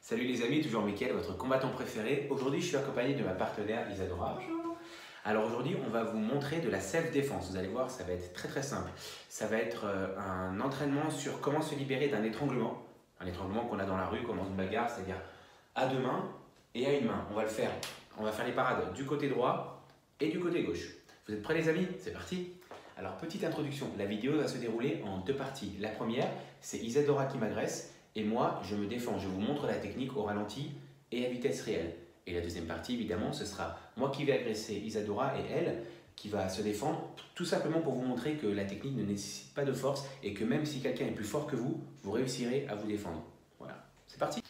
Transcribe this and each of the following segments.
Salut les amis, toujours Mickaël, votre combattant préféré. Aujourd'hui, je suis accompagné de ma partenaire Isadora. Bonjour. Alors aujourd'hui, on va vous montrer de la self-défense. Vous allez voir, ça va être très simple. Ça va être un entraînement sur comment se libérer d'un étranglement. Un étranglement qu'on a dans la rue, comme dans une bagarre, c'est-à-dire à deux mains et à une main. On va le faire. On va faire les parades du côté droit et du côté gauche. Vous êtes prêts les amis? C'est parti! Alors petite introduction, la vidéo va se dérouler en deux parties. La première, c'est Isadora qui m'agresse. Et moi, je me défends, je vous montre la technique au ralenti et à vitesse réelle. Et la deuxième partie, évidemment, ce sera moi qui vais agresser Isadora et elle qui va se défendre, tout simplement pour vous montrer que la technique ne nécessite pas de force et que même si quelqu'un est plus fort que vous, vous réussirez à vous défendre. Voilà, c'est parti.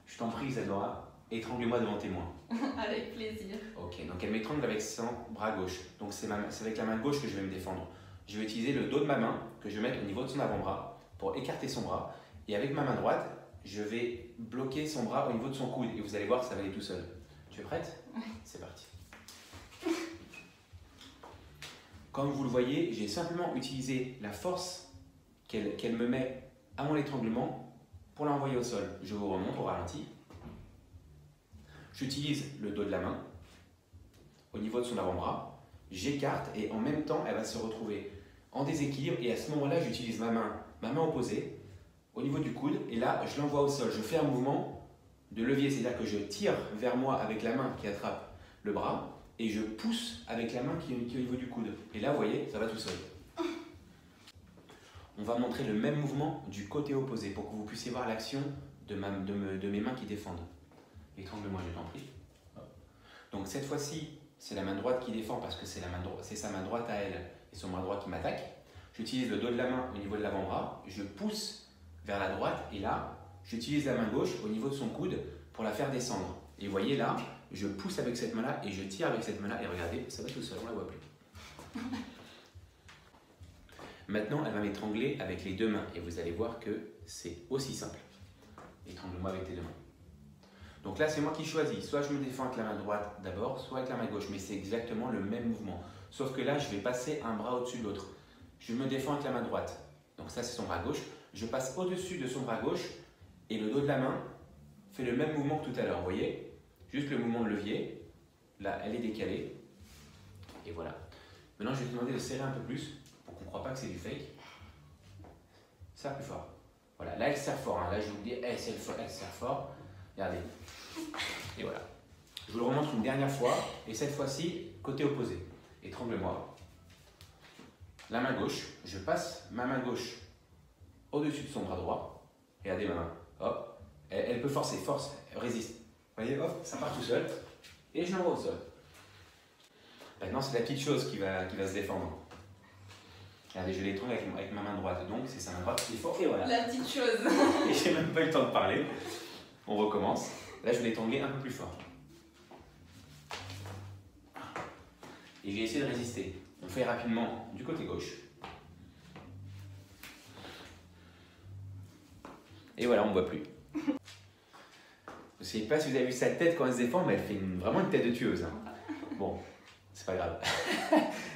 Je t'en prie Isadora, étrangle-moi devant témoin. Avec plaisir. Ok, donc elle m'étrangle avec son bras gauche. Donc c'est avec la main gauche que je vais me défendre. Je vais utiliser le dos de ma main que je vais mettre au niveau de son avant-bras pour écarter son bras. Et avec ma main droite, je vais bloquer son bras au niveau de son coude. Et vous allez voir, ça va aller tout seul. Tu es prête? Oui. C'est parti. Comme vous le voyez, j'ai simplement utilisé la force qu'elle me met à mon étranglement pour l'envoyer au sol. Je vous remonte au ralenti. J'utilise le dos de la main au niveau de son avant-bras. J'écarte et en même temps, elle va se retrouver en déséquilibre. Et à ce moment-là, j'utilise ma main opposée au niveau du coude, et là, je l'envoie au sol. Je fais un mouvement de levier, c'est-à-dire que je tire vers moi avec la main qui attrape le bras, et je pousse avec la main qui est au niveau du coude. Et là, vous voyez, ça va tout seul. On va montrer le même mouvement du côté opposé, pour que vous puissiez voir l'action de mes mains qui défendent. Étrangle-moi, je t'en prie. Donc cette fois-ci, c'est la main droite qui défend, parce que c'est sa main droite à elle, et son bras droit qui m'attaque. J'utilise le dos de la main au niveau de l'avant-bras, je pousse vers la droite et là, j'utilise la main gauche au niveau de son coude pour la faire descendre. Et vous voyez là, je pousse avec cette main-là et je tire avec cette main-là et regardez, ça va tout seul, on ne la voit plus. Maintenant, elle va m'étrangler avec les deux mains et vous allez voir que c'est aussi simple. Étrangle-moi avec tes deux mains. Donc là, c'est moi qui choisis. Soit je me défends avec la main droite d'abord, soit avec la main gauche, mais c'est exactement le même mouvement. Sauf que là, je vais passer un bras au-dessus de l'autre. Je me défends avec la main droite. Donc ça, c'est son bras gauche. Je passe au-dessus de son bras gauche et le dos de la main fait le même mouvement que tout à l'heure. Vous voyez? Juste le mouvement de levier. Là, elle est décalée. Et voilà. Maintenant, je vais te demander de serrer un peu plus pour qu'on ne croit pas que c'est du fake. Serre plus fort. Voilà. Là, elle serre fort. Hein. Là, je vous dis, elle serre fort. Regardez. Et voilà. Je vous le remontre une dernière fois. Et cette fois-ci, côté opposé. Étrangle-moi. La main gauche. Je passe ma main gauche au-dessus de son bras droit. Regardez ma main. Hop. Elle peut forcer. Force. Résiste. Vous voyez, hop, ça part tout seul. Et je l'envoie au sol. Maintenant, c'est la petite chose qui va se défendre. Regardez, je l'étrangle avec ma main droite. Donc, c'est sa main droite qui est forte. Et voilà. La petite chose. Et j'ai même pas eu le temps de parler. On recommence. Là, je vais l'étrangler un peu plus fort. Et j'ai essayé de résister. On fait rapidement du côté gauche. Et voilà, on ne voit plus. Je ne sais pas si vous avez vu sa tête quand elle se défend, mais elle fait vraiment une tête de tueuse. Hein. Bon, c'est pas grave.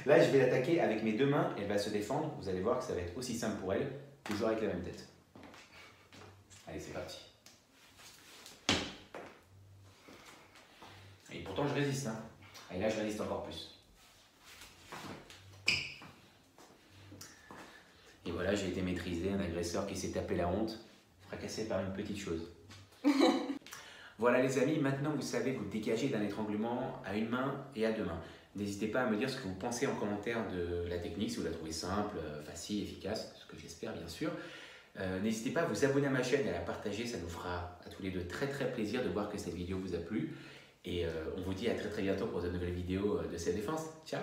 Là, je vais l'attaquer avec mes deux mains. Elle va se défendre. Vous allez voir que ça va être aussi simple pour elle, toujours avec la même tête. Allez, c'est parti. Et pourtant, je résiste. Hein. Et là, je résiste encore plus. Et voilà, j'ai été maîtrisé, un agresseur qui s'est tapé la honte, fracassé par une petite chose. Voilà les amis, maintenant vous savez vous dégager d'un étranglement à une main et à deux mains. N'hésitez pas à me dire ce que vous pensez en commentaire de la technique, si vous la trouvez simple, facile, efficace, ce que j'espère bien sûr. N'hésitez pas à vous abonner à ma chaîne et à la partager, ça nous fera à tous les deux très plaisir de voir que cette vidéo vous a plu. Et on vous dit à très bientôt pour de nouvelles vidéos de cette défense. Ciao!